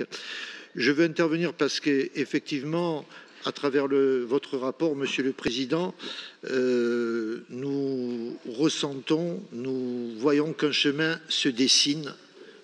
pratique. Je veux intervenir parce qu'effectivement, à travers votre rapport, Monsieur le Président, nous ressentons, nous voyons qu'un chemin se dessine,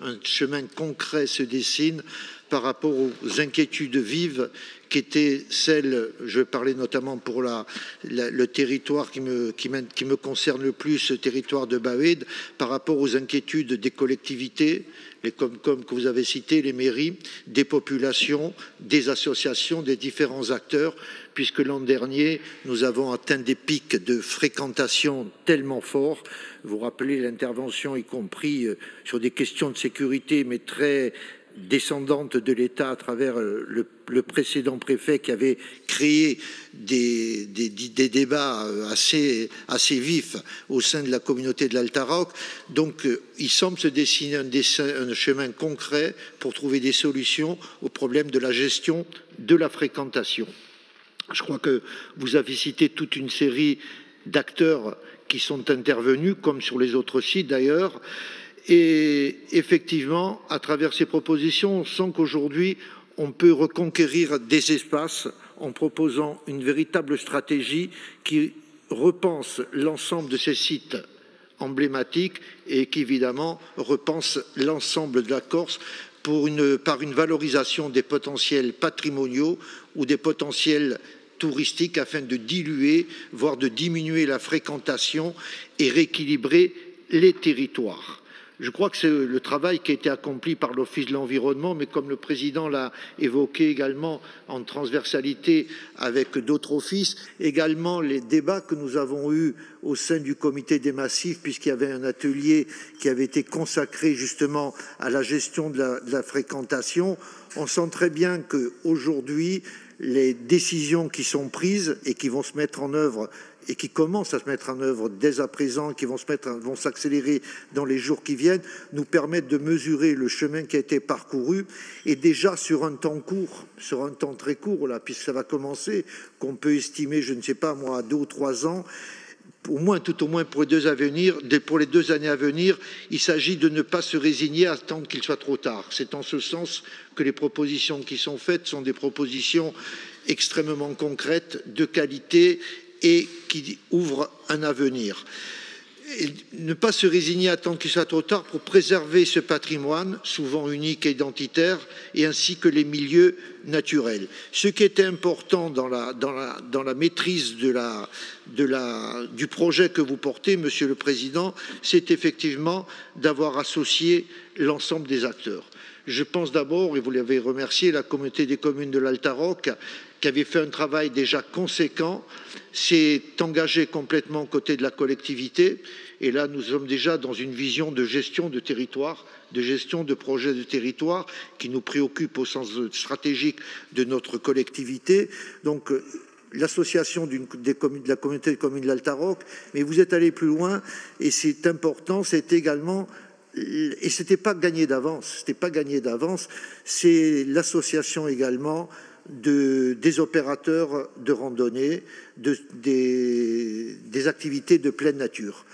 un chemin concret se dessine par rapport aux inquiétudes vives qui étaient celles, je parlais notamment pour le territoire qui me concerne le plus, ce territoire de Bawed, par rapport aux inquiétudes des collectivités, les Comcom que vous avez cités, les mairies, des populations, des associations, des différents acteurs, puisque l'an dernier, nous avons atteint des pics de fréquentation tellement forts. Vous rappelez l'intervention, y compris sur des questions de sécurité, mais très descendante de l'État à travers le précédent préfet qui avait créé des débats assez vifs au sein de la communauté de l'Altaroc. Donc, il semble se dessiner un chemin concret pour trouver des solutions au problème de la gestion de la fréquentation. Je crois que vous avez cité toute une série d'acteurs qui sont intervenus, comme sur les autres sites d'ailleurs. Et effectivement, à travers ces propositions, on sent qu'aujourd'hui, on peut reconquérir des espaces en proposant une véritable stratégie qui repense l'ensemble de ces sites emblématiques et qui, évidemment, repense l'ensemble de la Corse par une valorisation des potentiels patrimoniaux ou des potentiels touristiques afin de diluer, voire de diminuer la fréquentation et rééquilibrer les territoires. Je crois que c'est le travail qui a été accompli par l'Office de l'environnement, mais comme le Président l'a évoqué également en transversalité avec d'autres offices, également les débats que nous avons eus au sein du comité des massifs, puisqu'il y avait un atelier qui avait été consacré justement à la gestion de la fréquentation. On sent très bien qu'aujourd'hui, les décisions qui sont prises et qui vont se mettre en œuvre et qui commencent à se mettre en œuvre dès à présent, qui vont s'accélérer dans les jours qui viennent, nous permettent de mesurer le chemin qui a été parcouru et déjà sur un temps court, sur un temps très court là, puisque ça va commencer, qu'on peut estimer, je ne sais pas moi, à 2 ou 3 ans, tout au moins pour les 2 années à venir, il s'agit de ne pas se résigner à attendre qu'il soit trop tard. C'est en ce sens que les propositions qui sont faites sont des propositions extrêmement concrètes, de qualité et qui ouvrent un avenir. Et ne pas se résigner à attendre qu'il soit trop tard pour préserver ce patrimoine, souvent unique et identitaire, et ainsi que les milieux naturels. Ce qui était important dans la maîtrise du projet que vous portez, Monsieur le Président, c'est effectivement d'avoir associé l'ensemble des acteurs. Je pense d'abord, et vous l'avez remercié, la communauté des communes de l'Altaroc, qui avait fait un travail déjà conséquent, s'est engagé complètement aux côtés de la collectivité. Et là, nous sommes déjà dans une vision de gestion de territoire, de gestion de projets de territoire qui nous préoccupe au sens stratégique de notre collectivité. Donc, l'association de la communauté des communes de l'Altaroc, mais vous êtes allé plus loin et c'est important, c'est également... Et ce n'était pas gagné d'avance, c'est l'association également des opérateurs de randonnée, des activités de pleine nature.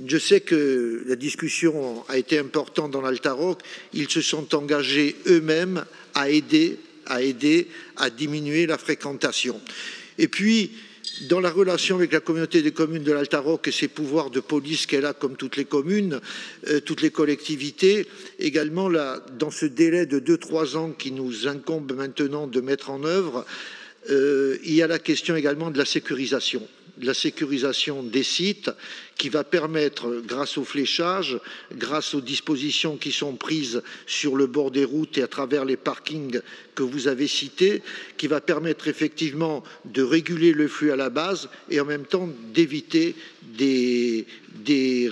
Je sais que la discussion a été importante dans l'Altaroc, ils se sont engagés eux-mêmes à aider à diminuer la fréquentation. Et puis, dans la relation avec la communauté des communes de l'Altaroc et ses pouvoirs de police qu'elle a comme toutes les communes, toutes les collectivités, également dans ce délai de 2-3 ans qui nous incombe maintenant de mettre en œuvre, il y a la question également de la sécurisation des sites qui va permettre, grâce au fléchage, grâce aux dispositions qui sont prises sur le bord des routes et à travers les parkings que vous avez cités, qui va permettre effectivement de réguler le flux à la base et en même temps d'éviter des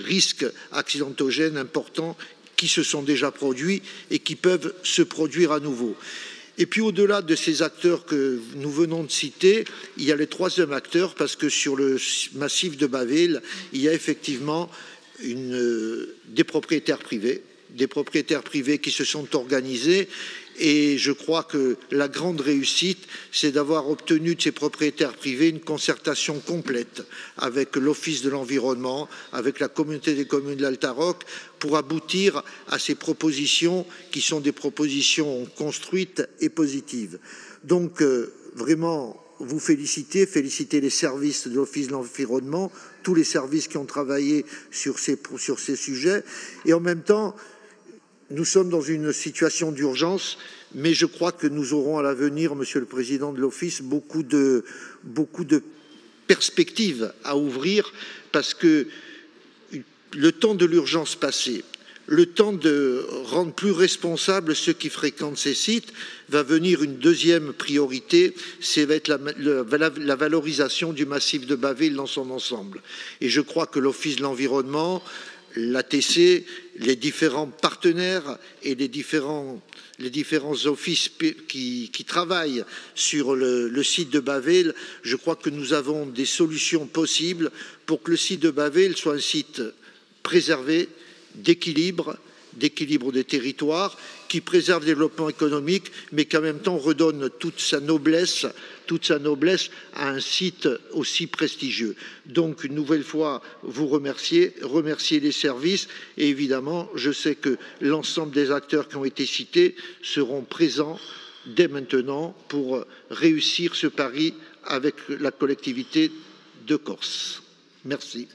risques accidentogènes importants qui se sont déjà produits et qui peuvent se produire à nouveau. Et puis au-delà de ces acteurs que nous venons de citer, il y a le 3e acteur, parce que sur le massif de Bawed, il y a effectivement des propriétaires privés qui se sont organisés Et je crois que la grande réussite, c'est d'avoir obtenu de ces propriétaires privés une concertation complète avec l'Office de l'environnement, avec la communauté des communes de l'Altaroc, pour aboutir à ces propositions qui sont des propositions construites et positives. Donc, vraiment, vous féliciter les services de l'Office de l'environnement, tous les services qui ont travaillé sur ces sujets. Et en même temps, nous sommes dans une situation d'urgence, mais je crois que nous aurons à l'avenir, Monsieur le Président de l'Office, beaucoup de perspectives à ouvrir, parce que le temps de l'urgence passé, le temps de rendre plus responsables ceux qui fréquentent ces sites, va venir une deuxième priorité, c'est va être la valorisation du massif de Bâville dans son ensemble. Et je crois que l'Office de l'environnement, l'ATC, les différents partenaires et les différents offices qui travaillent sur le site de Bâville, je crois que nous avons des solutions possibles pour que le site de Bâville soit un site préservé, d'équilibre des territoires, qui préserve le développement économique, mais qui en même temps redonne toute sa noblesse à un site aussi prestigieux. Donc, une nouvelle fois, vous remercier les services, et évidemment, je sais que l'ensemble des acteurs qui ont été cités seront présents dès maintenant pour réussir ce pari avec la collectivité de Corse. Merci.